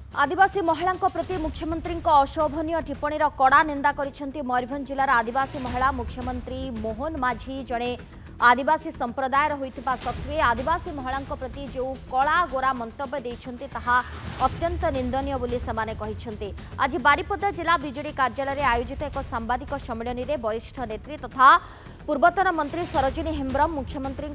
आदिवासी महिला प्रति मुख्यमंत्री अशोभनीय टिप्पणीर कड़ा निंदा करिसेंती मयूरभंज जिलार आदिवासी महिला मुख्यमंत्री मोहन माझी जड़े आदिवासी संप्रदायर होइतिबा सत्वे आदिवासी महिला प्रति जो कला गोरा मंतव्य देइछंती ताहा अत्यंत निंदनीय बोली सेमाने कहिसेंती। आज बारिपदा जिला बीजेडी कार्यालय आयोजित एक सांबादिक सम्मेलन में वरिष्ठ नेत्री तथा पूर्वतन मंत्री सरोजिनी हेम्ब्रम मुख्यमंत्री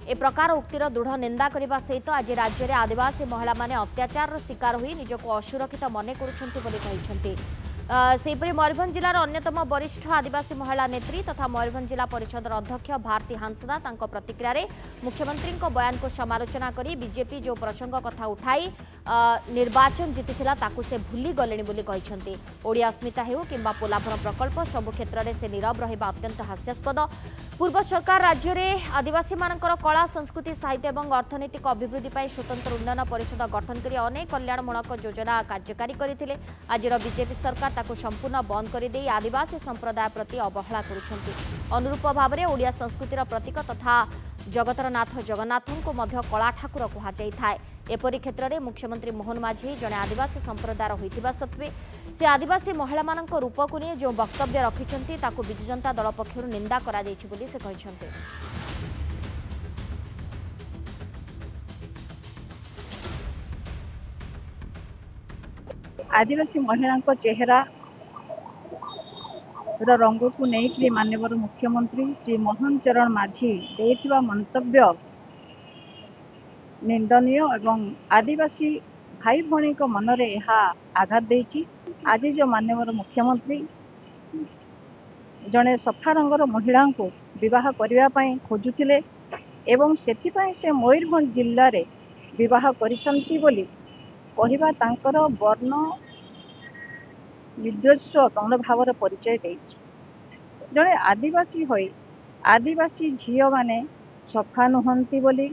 ए प्रकार उक्तिर दृढ़ निंदा करने सहित आज राज्य में आदिवासी महिला माने अत्याचार शिकार होई निजको असुरक्षित मने करुछंती बोली कहिसेंती। सेहीपरि मयूरभंज जिलार अन्यतम वरिष्ठ आदिवासी महिला नेत्री तथा मयूरभंज जिला परिषद अध्यक्ष भारती हांसदा तांको प्रतिक्रिया रे मुख्यमंत्री बयान को समालोचना करी बीजेपी जो प्रसंग कथा उठाई निर्वाचन जीतिथिला ताकू से भूली गलेनी बोली कहिसेंती। ओडिया अस्मिता हेउ किंबा पोलाभरम प्रकल्प सबु क्षेत्र में से नीरव रहिबा अत्यंत हास्यास्पद। पूर्व सरकार राज्य में आदिवासी मानकर कला संस्कृति साहित्य और अर्थनैतिक अभिवृद्धि पर स्वतंत्र उन्नयन परिषद गठन कर अनेक कल्याणमूलक योजना कार्यकारी करते आज बीजेपी सरकार ताको संपूर्ण बंद कर दे आदिवासी संप्रदाय प्रति अवहेला करुछंती। अनुरूप भाव में ओडिया संस्कृतिर प्रतीक तथा जगतर नाथ जगन्नाथों को मध्य कला ठाकुर कहुए। एपरी क्षेत्र में मुख्यमंत्री मोहन माझी जड़े आदिवासी संप्रदायर होइतिबा सत्वे से आदिवासी महिला मानक रूप को नहीं जो वक्तव्य रखिंट ताकू विजु जनता दल पक्षर निंदा करा जायछि बोली से कहिसेंती। आदिवासी महिला चेहरा रंग को नहीं माननीय मुख्यमंत्री श्री मोहन चरण माझी देथिबा मंतव्य निंदनीय एवं आदिवासी भाई भौणी को मनरे यह आघात देछि। आज जो माननीय मुख्यमंत्री जड़े सफा रंगर महिला को विवाह करने खोजुले एवं सेथिपाई से मयूरभंज जिले में विवाह करिसंती बोली कहवा तांकर वर्ण विद्वेष मनोभावर परिचय देछि। जड़े आदिवासी होई आदिवासी झील माने सफा नुहंती बोली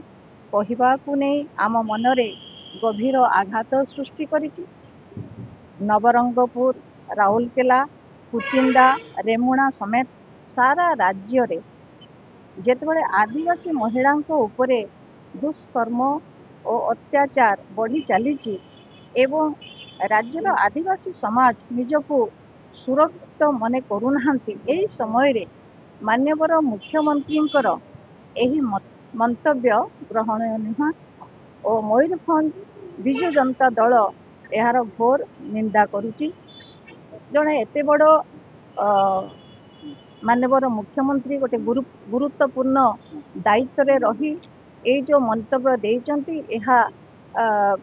कहवाकू नहीं आम मनरे गभीर आघात सृष्टि करिछि। नवरंगपुर राउरकेला कुचिंडा रेमुणा समेत सारा राज्य रे जेतबेले आदिवासी महिला उपरे दुष्कर्म और अत्याचार बढ़ी चली एवं राज्यर आदिवासी समाज निजको सुरक्षित मने करूनाहांती एही समय रे माननीय मुख्यमंत्री एही मंतव्य ग्रहणीय नुह और मयूरभंज विजु जनता दल यार घोर निंदा करुच्ची। जड़े एत बड़ माननीय मुख्यमंत्री गोटे गुरुत्वपूर्ण दायित्व रे रही ए जो मंतव्य देइचंती एहा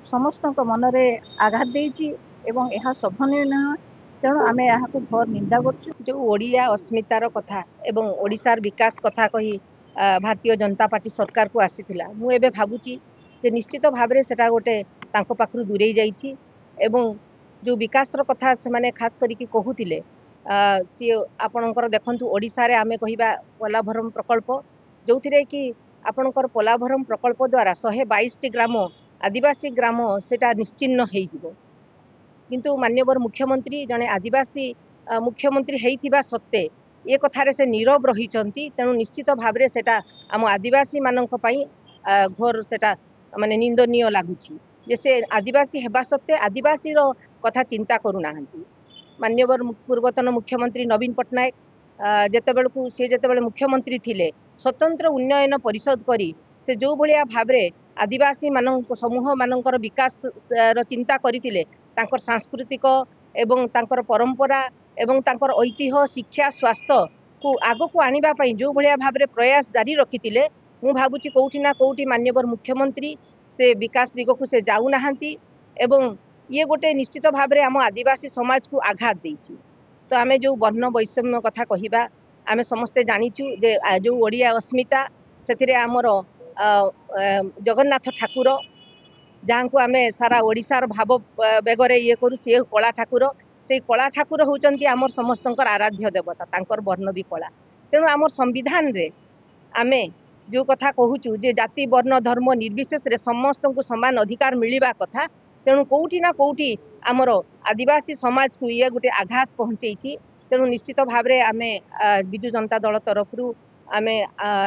समस्त मनरे आघात देइची एवं यह शोभनीय नुह। तेणु आम यहाँ घोर निंदा कर जो ओडिया अस्मितार कथा एवं ओडिशार विकास कथा कही भारतीय जनता पार्टी सरकार को आसीथिला मु एबे भाबुची जे निश्चित भाव में सेटा गोटे तांको पाखरु दूरेई जाइछि एवं जो विकासर कथा से माने खास करिकि कहूतिले सी आपणकर देखंतु ओडिशा रे आमे कहिबा पोलाभरम प्रकल्प जोथिरे कि आपणकर पोलाभरम प्रकल्प द्वारा 122 ग्राम आदिवासी ग्राम सेटा निश्चिन्न हेइ जिवो किंतु माननीय मुख्यमंत्री जड़े आदिवासी मुख्यमंत्री हेइथिबा सत्ते ये कथारे से नीरव रहिचंती। तेणु निश्चित भाव में सेटा आम आदिवासी मानक पई घोर सेटा माने निंदनीय लागुची जे से आदिवासी हेबा सत्ते आदिवासी रो कथा चिंता करूनाहांती। माननीय पूर्वतन मुख्यमंत्री नवीन पट्टनायक जेतेबेलकू से जेतेबेले मुख्यमंत्री थिले स्वतंत्र उन्नयन परिषद करी से जो भलिया भाबरे आदिवासी मानक समूह मानकर विकास रो चिंता करितिले तांकर सांस्कृतिक एवं तांकर परंपरा एवं तांकर ऐतिह्य शिक्षा स्वास्थ्य को आग को आनिबा पई जो भलिया भाबरे प्रयास जारी रखितिले मु भाबुची कोउठी ना कोउठी माननीय मुख्यमंत्री से विकास दिग को से जाऊ नाहांती एवं ये गोटे निश्चित भाव में आम आदिवासी समाज को आघात देछि। तो आमे जो वर्ण वैषम्य कथा कहिबा आमे समस्ते जानिचु जे जो ओडिया अस्मिता सेथिरे आमर जगन्नाथ ठाकुर जहाँ को आमे सारा ओडिशार भाव बेगरे ये करू सी कला ठाकुर से कला ठाकुर होउचंती आमर समस्तंकर आराध्य देवता तांकर वर्ण भी कला। तेणु आमर संविधान रे आमे जो कथा कहूचु जे जाति वर्ण धर्म निर्विशेष रे समस्त को समान अधिकार मिलिबा कथा। तेणु कोउठी ना कोउठी आमर आदिवासी समाज को ये गोटे आघात पहुंचेछि। तेणु निश्चित भाव में आमे विजु जनता दल तरफ आमे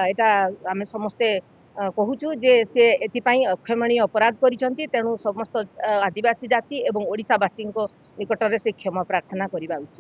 एटा आमे समस्ते कहुचु जे से एथिपाई अक्षमणीय अपराध करिसंती तेणु समस्त आदिवासी जाति एवं ओडिशावासी निकटरे से क्षमा प्रार्थना करिबा उचित।